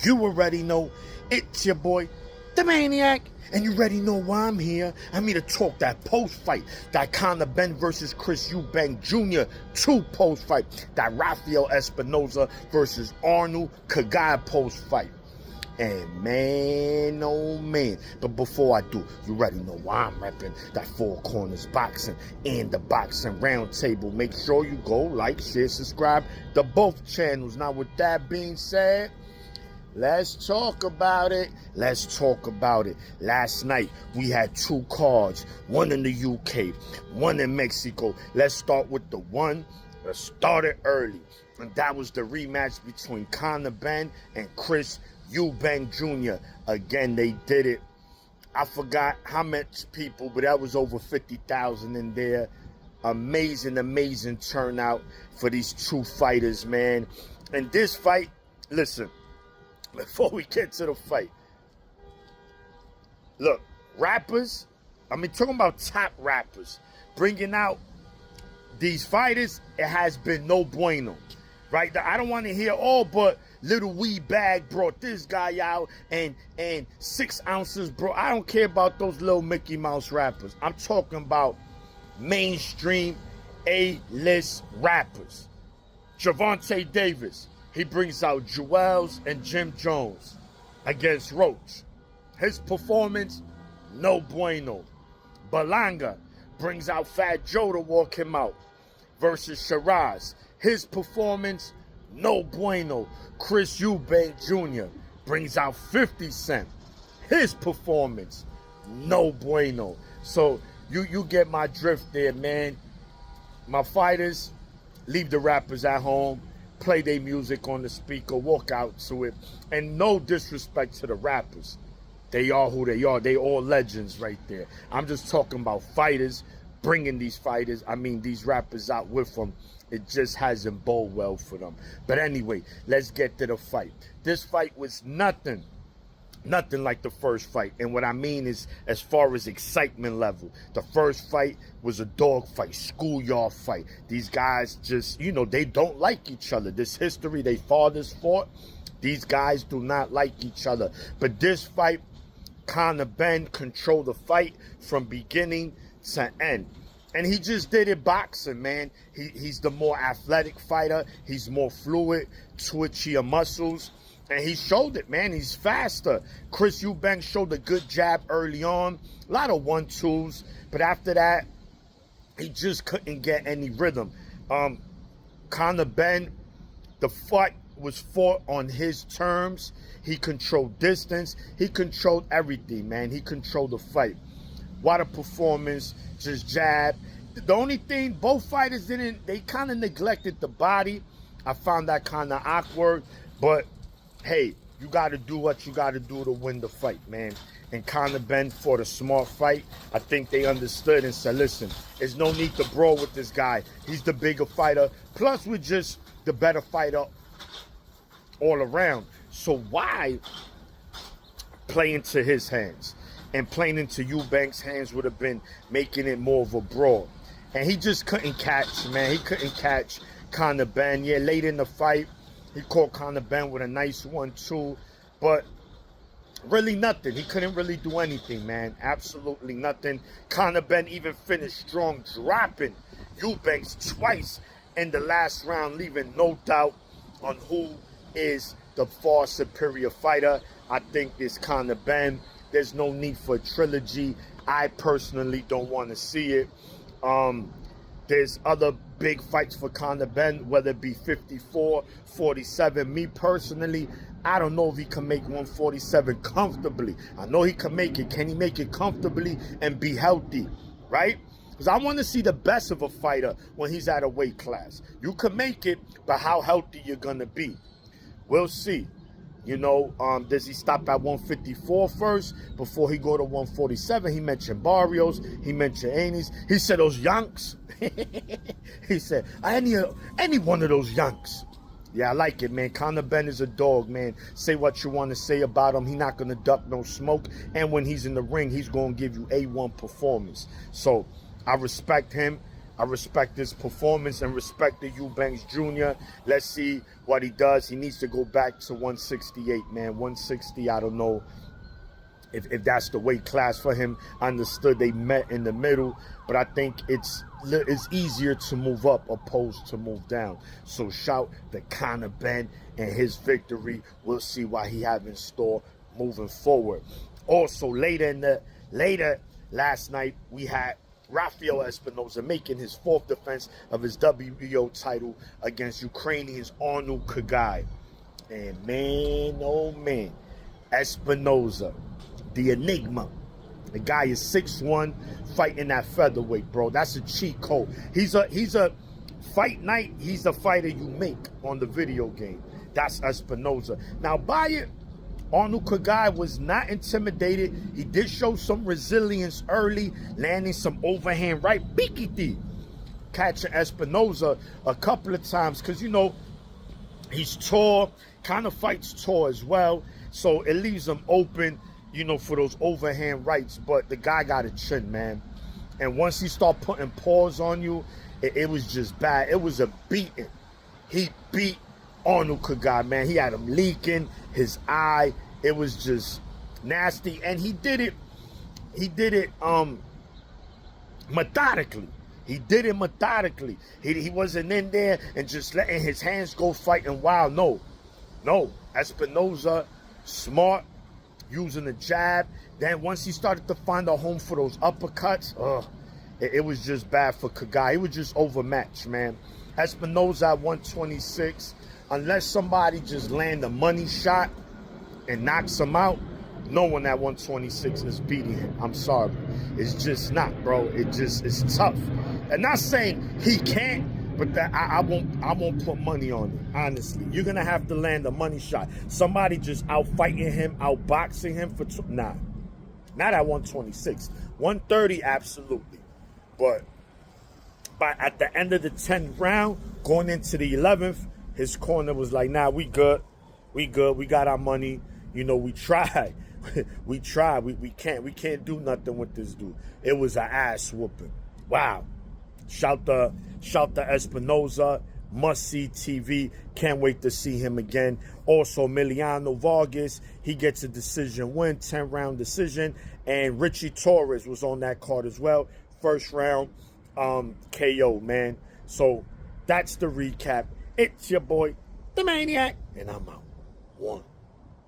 You already know it's your boy, the Maniac. And you already know why I'm here. I'm here to talk that post-fight. That Conor Benn versus Chris Eubank Jr. 2 post-fight. That Rafael Espinoza versus Arnold Khegai post-fight. And man, oh man. But before I do, you already know why I'm repping that Four Corners Boxing and the Boxing Roundtable. Make sure you go like, share, subscribe to both channels. Now with that being said, let's talk about it. Let's talk about it. Last night, we had 2 cards. One in the UK, one in Mexico. Let's start with the one that started early. And that was the rematch between Conor Benn and Chris Eubank Jr. Again, they did it. I forgot how much people, but that was over 50,000 in there. Amazing, amazing turnout for these 2 fighters, man. And this fight, listen, before we get to the fight, look, rappers, talking about top rappers, bringing out these fighters, it has been no bueno, right? I don't want to hear, oh, but Little Wee Bag brought this guy out and 6 ounces, bro. I don't care about those little Mickey Mouse rappers. I'm talking about mainstream A-list rappers. Gervonta Davis, he brings out Jewels and Jim Jones against Roach. His performance, no bueno. Balanga brings out Fat Joe to walk him out versus Shiraz. His performance, no bueno. Chris Eubank Jr. brings out 50 Cent. His performance, no bueno. So you get my drift there, man. My fighters, leave the rappers at home. Play their music on the speaker, walk out to it. And no disrespect to the rappers. They are who they are. They all legends right there. I'm just talking about fighters, bringing these rappers out with them. It just hasn't bode well for them. But anyway, let's get to the fight. This fight was nothing like the first fight. And what I mean is, as far as excitement level, the first fight was a dog fight, schoolyard fight. These guys just, they don't like each other. This history, they fathers fought. These guys do not like each other. But this fight, Conor Benn controlled the fight from beginning to end. And he just did it boxing, man. He's the more athletic fighter. He's more fluid, twitchier muscles. And he showed it, man. He's faster. Chris Eubank showed a good jab early on. A lot of 1-2s. But after that, he just couldn't get any rhythm. Conor Benn, the fight was fought on his terms. He controlled distance. He controlled everything, man. He controlled the fight. What a performance. Just jab. The only thing, both fighters they kind of neglected the body. I found that kind of awkward. But hey, you got to do what you got to do to win the fight, man. And Conor Benn fought a smart fight. I think they understood and said, listen, there's no need to brawl with this guy. He's the bigger fighter. Plus, we're just the better fighter all around. So why play into his hands? And playing into Eubank's hands would have been making it more of a brawl. And he just couldn't catch, man. He couldn't catch Conor Benn. Yeah, late in the fight, he caught Conor Benn with a nice 1-2, but really nothing. He couldn't really do anything, man. Absolutely nothing. Conor Benn even finished strong, dropping Eubanks twice in the last round, leaving no doubt on who is the far superior fighter. I think it's Conor Benn. There's no need for a trilogy. I personally don't want to see it. There's other big fights for Conor Benn, whether it be 54, 47. Me personally, I don't know if he can make 147 comfortably. I know he can make it. Can he make it comfortably and be healthy, right? Because I want to see the best of a fighter when he's at a weight class. You can make it, but how healthy you're going to be. We'll see. Does he stop at 154 first before he go to 147? He mentioned Barrios. He mentioned Anis. He said those Yanks. He said, any one of those Yanks. Yeah, I like it, man. Conor Benn is a dog, man. Say what you want to say about him. He's not going to duck no smoke. And when he's in the ring, he's going to give you A1 performance. So I respect him. I respect his performance and respect the Eubanks Jr. Let's see what he does. He needs to go back to 168, man. 160, I don't know if that's the weight class for him. I understood they met in the middle, but I think it's easier to move up opposed to move down. So shout the Conor Benn and his victory. We'll see what he have in store moving forward. Also, later last night, we had Rafael Espinoza making his 4th defense of his WBO title against Ukrainian's Arnold Khegai. And man, oh man, Espinoza, the enigma. The guy is 6'1", fighting that featherweight, bro. That's a cheat code. He's a fight night. He's the fighter you make on the video game. That's Espinoza. Now, by it, Arnold Khegai was not intimidated. He did show some resilience early, landing some overhand right. Bikiti catching Espinoza a couple of times because, you know, he's tall, kind of fights tall as well. So it leaves him open, you know, for those overhand rights. But the guy got a chin, man. And once he started putting paws on you, it was just bad. It was a beating. He beat Arnold Khegai, man. He had him leaking his eye. It was just nasty. And he did it methodically. He did it methodically. He wasn't in there and just letting his hands go fighting wild. No. Espinoza, smart, using the jab. Then once he started to find a home for those uppercuts, it was just bad for Khegai. He was just overmatched, man. Espinoza at 126. Unless somebody just land a money shot and knocks him out, no one at 126 is beating him. I'm sorry. It's just not, bro. It's tough. And not saying he can't, but that I won't put money on it, honestly. You're going to have to land a money shot. Somebody just out-fighting him, out-boxing him for... Nah. Not at 126. 130, absolutely. But at the end of the 10th round, going into the 11th, his corner was like, nah, we good. We got our money. You know, we tried. we tried. We can't do nothing with this dude. It was an ass whooping. Wow. Shout the Espinoza. Must-see TV. Can't wait to see him again. Also, Emiliano Vargas, he gets a decision win, 10-round decision. And Richie Torres was on that card as well. First round KO, man. So that's the recap. It's your boy, the Maniac, and I'm out. 1.